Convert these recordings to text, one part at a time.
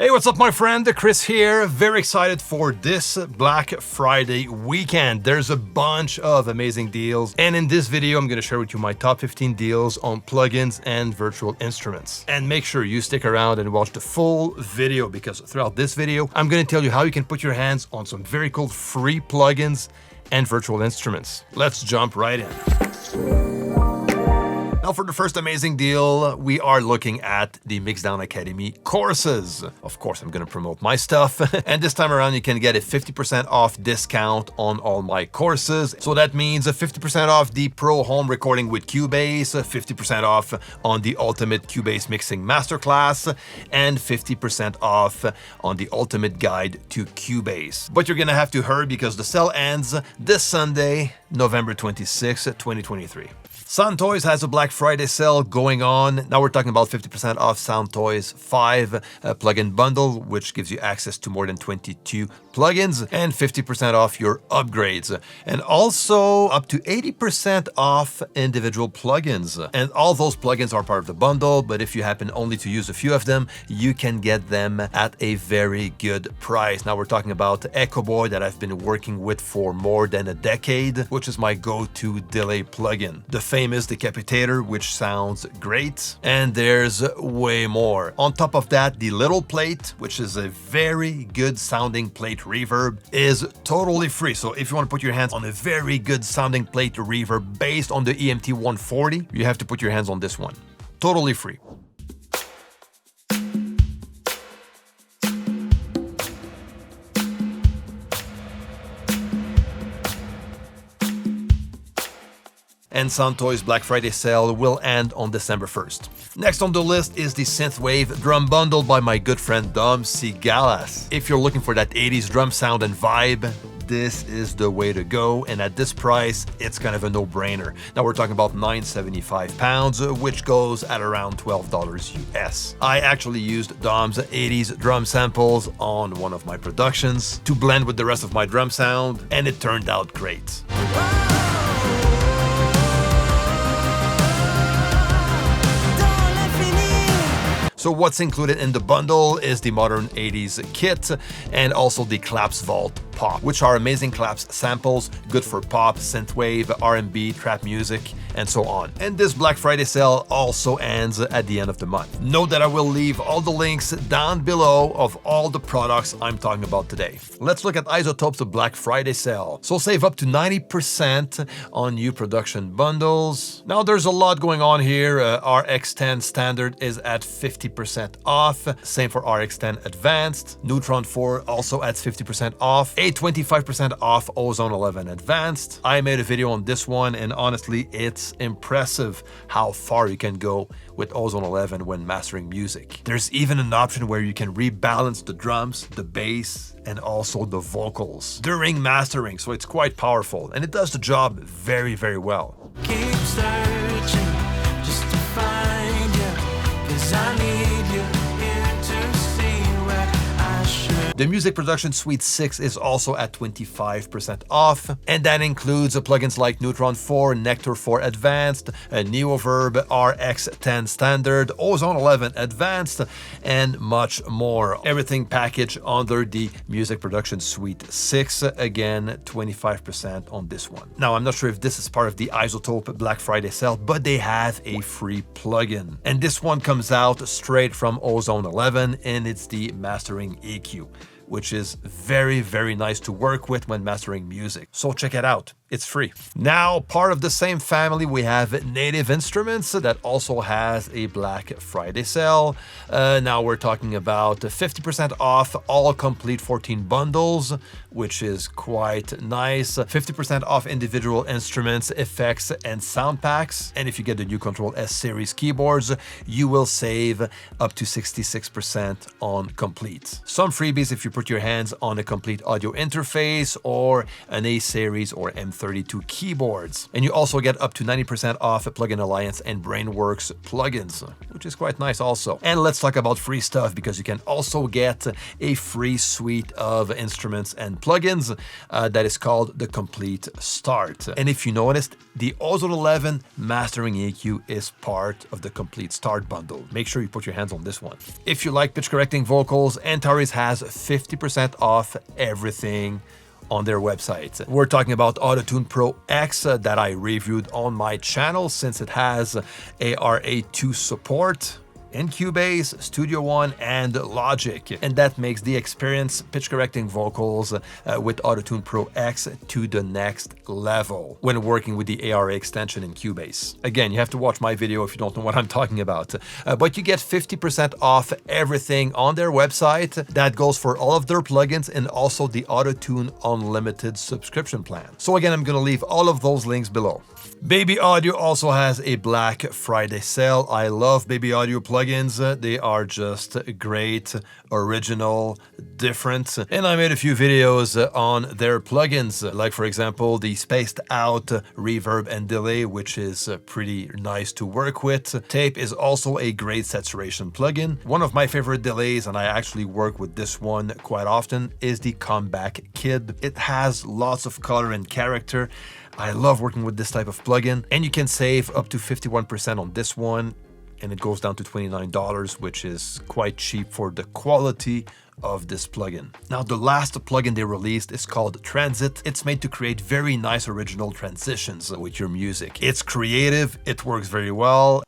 Hey, what's up, my friend? Chris here. Very excited for this Black Friday weekend. There's a bunch of amazing deals, and in this video, I'm going to share with you my top 15 deals on plugins and virtual instruments. And make sure you stick around and watch the full video, because throughout this video, I'm going to tell you how you can put your hands on some very cool free plugins and virtual instruments. Let's jump right in. Now for the first amazing deal, we are looking at the Mixdown Academy courses. Of course, I'm going to promote my stuff. And this time around, you can get a 50% off discount on all my courses. So that means a 50% off the Pro Home Recording with CUBASE, 50% off on the Ultimate CUBASE Mixing Masterclass, and 50% off on the Ultimate Guide to CUBASE. But you're going to have to hurry because the sale ends this Sunday, November 26, 2023. Soundtoys has a Black Friday sale going on. Now we're talking about 50% off Soundtoys 5 plugin bundle, which gives you access to more than 22 plugins, and 50% off your upgrades. And also up to 80% off individual plugins. And all those plugins are part of the bundle, but if you happen only to use a few of them, you can get them at a very good price. Now we're talking about Echo Boy that I've been working with for more than a decade, which is my go-to delay plugin. The famous Decapitator, which sounds great, and there's way more. On top of that, the Little Plate, which is a very good sounding plate reverb, is totally free. So if you want to put your hands on a very good sounding plate reverb based on the EMT 140, you have to put your hands on this one. Totally free. And Soundtoys Black Friday sale will end on December 1st. Next on the list is the Synthwave drum bundle by my good friend Dom Sigalas. If you're looking for that 80s drum sound and vibe, this is the way to go, and at this price, it's kind of a no-brainer. Now we're talking about £975, which goes at around $12 US. I actually used Dom's 80s drum samples on one of my productions to blend with the rest of my drum sound, and it turned out great. So what's included in the bundle is the modern 80s kit and also the Claps Vault Pop, which are amazing claps samples, good for pop, synthwave, R&B, trap music, and so on. And this Black Friday sale also ends at the end of the month. Note that I will leave all the links down below of all the products I'm talking about today. Let's look at iZotope's Black Friday sale. So save up to 90% on new production bundles. Now there's a lot going on here. RX10 Standard is at 50% off. Same for RX10 Advanced. Neutron 4 also at 50% off. A 25% off OZONE 11 Advanced. I made a video on this one, and honestly, it's impressive how far you can go with OZONE 11 when mastering music. There's even an option where you can rebalance the drums, the bass, and also the vocals during mastering, so it's quite powerful, and it does the job very, very well. Keep searching just to find you, 'cause I need you here to see where I should. The Music Production Suite 6 is also at 25% off, and that includes plugins like Neutron 4, Nectar 4 Advanced, Reverb, RX10 Standard, OZONE 11 Advanced, and much more. Everything packaged under the Music Production Suite 6. Again, 25% on this one. Now, I'm not sure if this is part of the iZotope Black Friday sale, but they have a free plugin. And this one comes out straight from OZONE 11, and it's the Mastering EQ, which is very, very nice to work with when mastering music. So check it out. It's free. Now, part of the same family, we have Native Instruments that also has a Black Friday sale. Now we're talking about 50% off all complete 14 bundles, which is quite nice. 50% off individual instruments, effects, and sound packs. And if you get the new Control S series keyboards, you will save up to 66% on complete. Some freebies if you put your hands on a complete audio interface or an A series or M3 32 keyboards. And you also get up to 90% off Plugin Alliance and Brainworks plugins, which is quite nice also. And let's talk about free stuff, because you can also get a free suite of instruments and plugins that is called the Complete Start. And if you noticed, the OZONE 11 Mastering EQ is part of the Complete Start bundle. Make sure you put your hands on this one. If you like pitch correcting vocals, Antares has 50% off everything on their website. We're talking about Auto-Tune Pro X that I reviewed on my channel, since it has ARA2 support in CUBASE, Studio One, and Logic. And that makes the experience pitch correcting vocals with Auto-Tune Pro X to the next level when working with the ARA extension in CUBASE. Again, you have to watch my video if you don't know what I'm talking about. But you get 50% off everything on their website. That goes for all of their plugins and also the Auto-Tune Unlimited subscription plan. So again, I'm gonna leave all of those links below. Baby Audio also has a Black Friday sale. I love Baby Audio plugins. They are just great, original, different. And I made a few videos on their plugins, like for example, the spaced out reverb and delay, which is pretty nice to work with. Tape is also a great saturation plugin. One of my favorite delays, and I actually work with this one quite often, is the Comeback Kid. It has lots of color and character. I love working with this type of plugin, and you can save up to 51% on this one, and it goes down to $29, which is quite cheap for the quality of this plugin. Now, the last plugin they released is called Transit. It's made to create very nice original transitions with your music. It's creative, it works very well.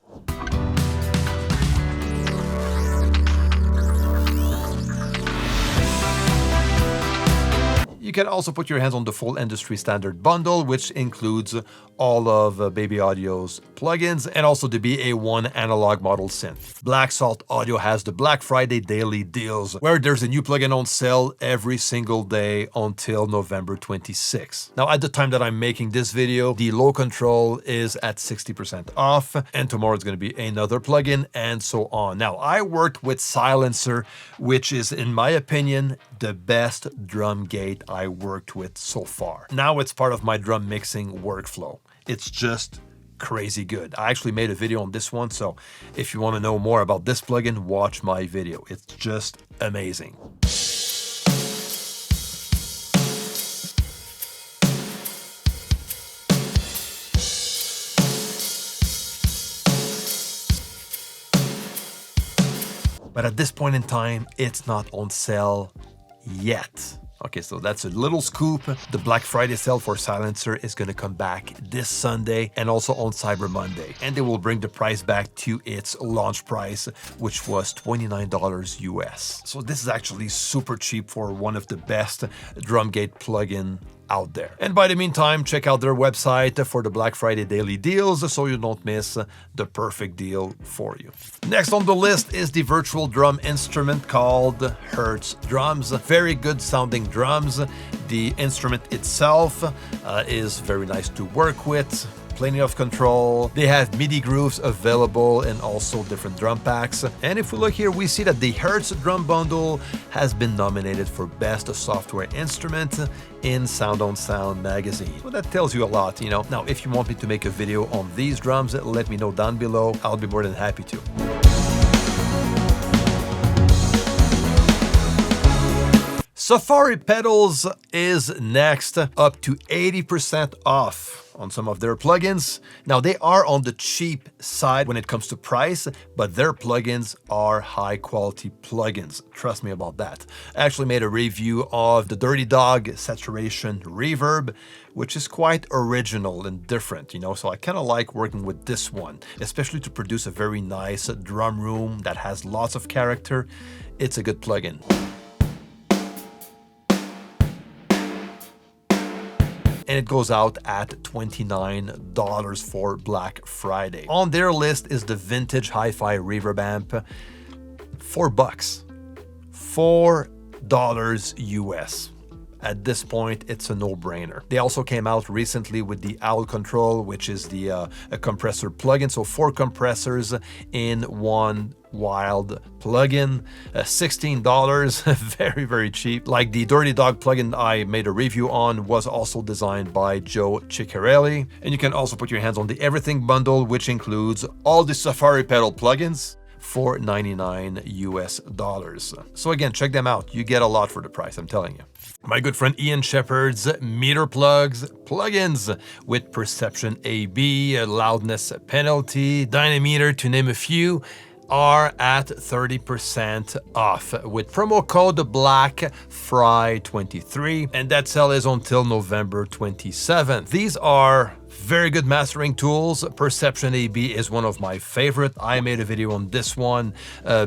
You can also put your hands on the full industry standard bundle, which includes all of Baby Audio's plugins and also the BA1 analog model synth. Black Salt Audio has the Black Friday daily deals, where there's a new plugin on sale every single day until November 26. Now, at the time that I'm making this video, the Low Control is at 60% off, and tomorrow it's going to be another plugin, and so on. Now, I worked with Silencer, which is, in my opinion, the best drum gate I worked with so far. Now it's part of my drum mixing workflow. It's just crazy good. I actually made a video on this one, so if you want to know more about this plugin, watch my video. It's just amazing. But at this point in time, it's not on sale yet. Okay, so that's a little scoop. The Black Friday sale for Silencer is going to come back this Sunday and also on Cyber Monday. And they will bring the price back to its launch price, which was $29 US. So this is actually super cheap for one of the best drum gate plugin out there. And by the meantime, check out their website for the Black Friday daily deals so you don't miss the perfect deal for you. Next on the list is the virtual drum instrument called Hertz Drums. Very good sounding drums. The instrument itself is very nice to work with. Plenty of control. They have MIDI grooves available and also different drum packs. And if we look here, we see that the Hertz Drum Bundle has been nominated for Best Software Instrument in Sound on Sound magazine. Well, that tells you a lot, you know. Now, if you want me to make a video on these drums, let me know down below. I'll be more than happy to. Safari Pedals is next, up to 80% off on some of their plugins. Now, they are on the cheap side when it comes to price, but their plugins are high quality plugins. Trust me about that. I actually made a review of the Dirty Dog Saturation Reverb, which is quite original and different, you know, so I kind of like working with this one, especially to produce a very nice drum room that has lots of character. It's a good plugin. And it goes out at $29 for Black Friday. On their list is the Vintage Hi-Fi Reverb Amp, $4. $4 US. at this point, it's a no-brainer. They also came out recently with the Owl Control, which is the a compressor plugin. So 4 compressors in one wild plugin, $16, very, very cheap. Like the Dirty Dog plugin I made a review on was also designed by Joe Ciccarelli. And you can also put your hands on the Everything bundle, which includes all the Safari pedal plugins for $99 US. So again, check them out. You get a lot for the price, I'm telling you. My good friend Ian Shepard's MeterPlugs plugins with Perception AB, loudness penalty, dynameter, to name a few, are at 30% off with promo code BLACKFRY23, and that sale is until November 27th. These are very good mastering tools. Perception AB is one of my favorite. I made a video on this one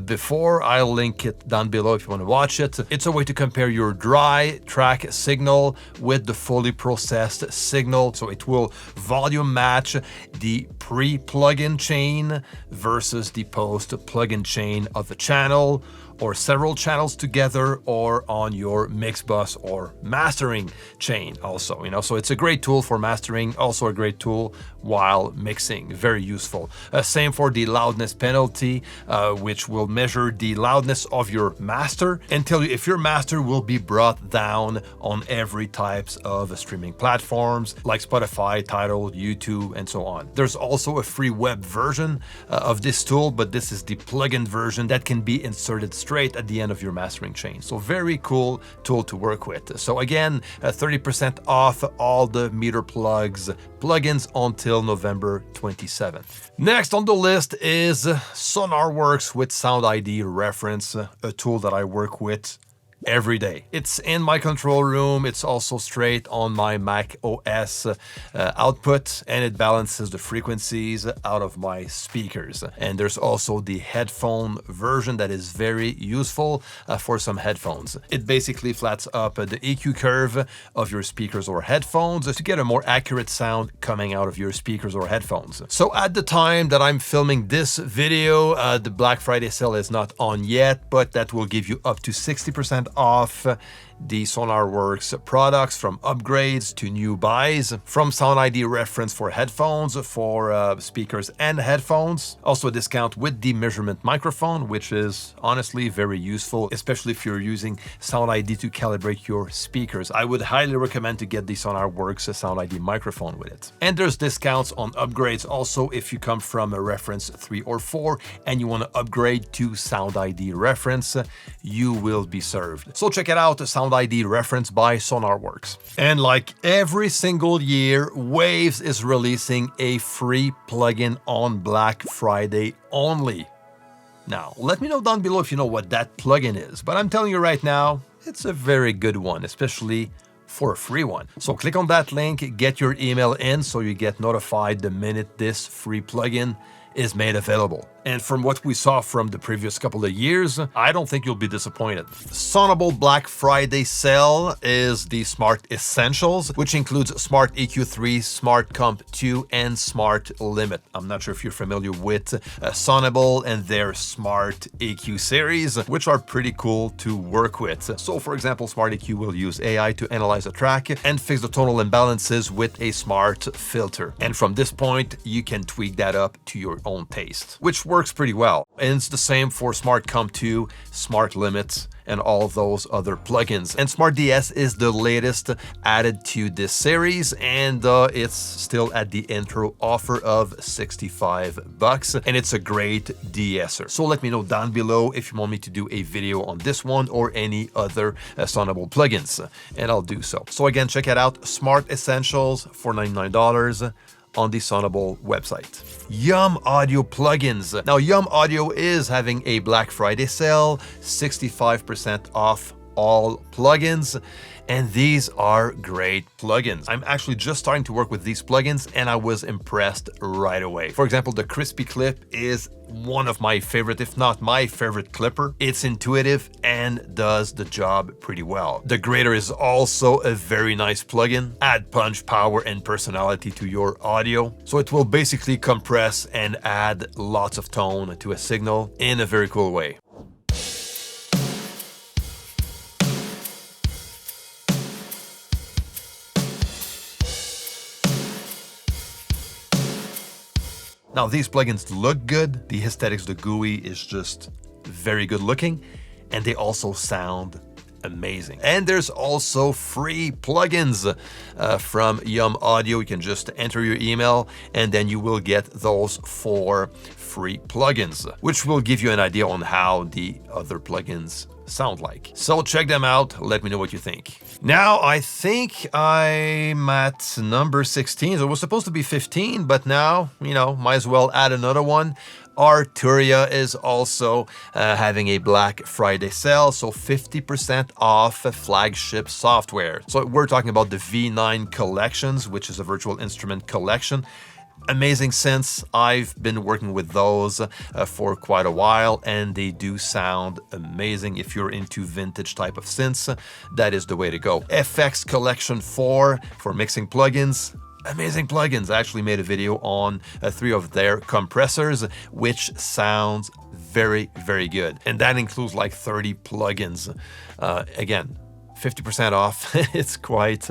before. I'll link it down below if you want to watch it. It's a way to compare your dry track signal with the fully processed signal. So it will volume match the pre-plugin chain versus the post-plugin chain of the channel, or several channels together, or on your mix bus or mastering chain also, you know. So it's a great tool for mastering, also a great tool while mixing, very useful. Same for the loudness penalty, which will measure the loudness of your master and tell you if your master will be brought down on every types of streaming platforms like Spotify, Tidal, YouTube, and so on. There's also a free web version of this tool, but this is the plugin version that can be inserted straight at the end of your mastering chain. So very cool tool to work with. So again, 30% off all the MeterPlugs plugins until November 27th. Next on the list is Sonarworks with Sound ID Reference, a tool that I work with every day. It's in my control room. It's also straight on my Mac OS output, and it balances the frequencies out of my speakers. And there's also the headphone version that is very useful for some headphones. It basically flats up the EQ curve of your speakers or headphones to get a more accurate sound coming out of your speakers or headphones. So at the time that I'm filming this video, the Black Friday sale is not on yet, but that will give you up to 60% off the Sonarworks products, from upgrades to new buys, from Sound ID Reference for headphones, for speakers and headphones. Also a discount with the measurement microphone, which is honestly very useful, especially if you're using Sound ID to calibrate your speakers. I would highly recommend to get the Sonarworks Sound ID microphone with it. And there's discounts on upgrades also if you come from a Reference 3 or 4 and you want to upgrade to Sound ID Reference, you will be served. So check it out, Sound ID Reference by Sonarworks. And like every single year, Waves is releasing a free plugin on Black Friday only. Now, let me know down below if you know what that plugin is, but I'm telling you right now, it's a very good one, especially for a free one. So click on that link, get your email in so you get notified the minute this free plugin is made available. And from what we saw from the previous couple of years, I don't think you'll be disappointed. Sonible Black Friday sale is the Smart Essentials, which includes Smart EQ3, Smart Comp 2, and Smart Limit. I'm not sure if you're familiar with Sonible and their Smart EQ series, which are pretty cool to work with. So for example, Smart EQ will use AI to analyze a track and fix the tonal imbalances with a smart filter. And from this point, you can tweak that up to your own taste, which works pretty well. And it's the same for Smart Comp 2, Smart Limits, and all those other plugins. And Smart DS is the latest added to this series, and it's still at the intro offer of $65, and it's a great de-esser. So let me know down below if you want me to do a video on this one or any other Sonible plugins, and I'll do so. So again, check it out, Smart Essentials for $99 on the Sonible website. Yum Audio plugins. Now, Yum Audio is having a Black Friday sale, 65% off all plugins, and these are great plugins. I'm actually just starting to work with these plugins and I was impressed right away. For example, the Crispy Clip is one of my favorite, if not my favorite clipper. It's intuitive and does the job pretty well. The Grader is also a very nice plugin. Add punch, power, and personality to your audio. So it will basically compress and add lots of tone to a signal in a very cool way. Now, these plugins look good. The aesthetics, the GUI is just very good looking, and they also sound amazing. And there's also free plugins from Yum Audio. You can just enter your email and then you will get those 4 free plugins, which will give you an idea on how the other plugins sound like. So check them out. Let me know what you think. Now, I think I'm at number 16. So it was supposed to be 15, but now, might as well add another one. Arturia is also having a Black Friday sale, so 50% off flagship software. So we're talking about the V9 collections, which is a virtual instrument collection. Amazing synths. I've been working with those for quite a while, and they do sound amazing. If you're into vintage type of synths, that is the way to go. FX Collection 4 for mixing plugins. Amazing plugins. I actually made a video on 3 of their compressors, which sounds very, very good. And that includes like 30 plugins. Again, 50% off. It's quite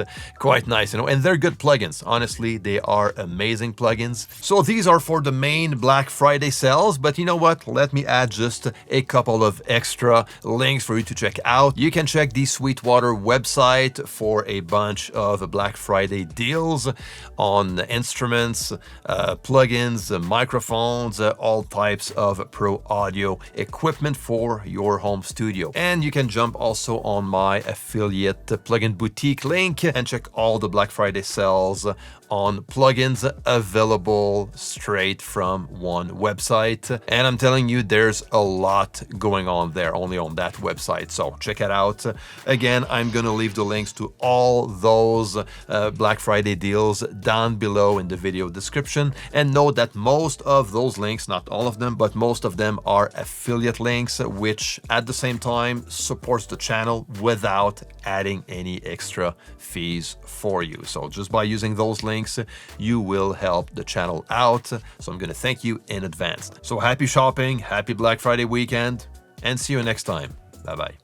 nice, and they're good plugins. Honestly, they are amazing plugins. So these are for the main Black Friday sales, but you know what? Let me add just a couple of extra links for you to check out. You can check the Sweetwater website for a bunch of Black Friday deals on instruments, plugins, microphones, all types of pro audio equipment for your home studio. And you can jump also on my affiliate plugin boutique link and check all the Black Friday sales on plugins available straight from one website. And I'm telling you, there's a lot going on there only on that website. So check it out. Again, I'm going to leave the links to all those Black Friday deals down below in the video description. And note that most of those links, not all of them, but most of them are affiliate links, which at the same time supports the channel without adding any extra fees for you. So just by using those links, you will help the channel out. So I'm going to thank you in advance. So happy shopping, happy Black Friday weekend, and see you next time. Bye-bye.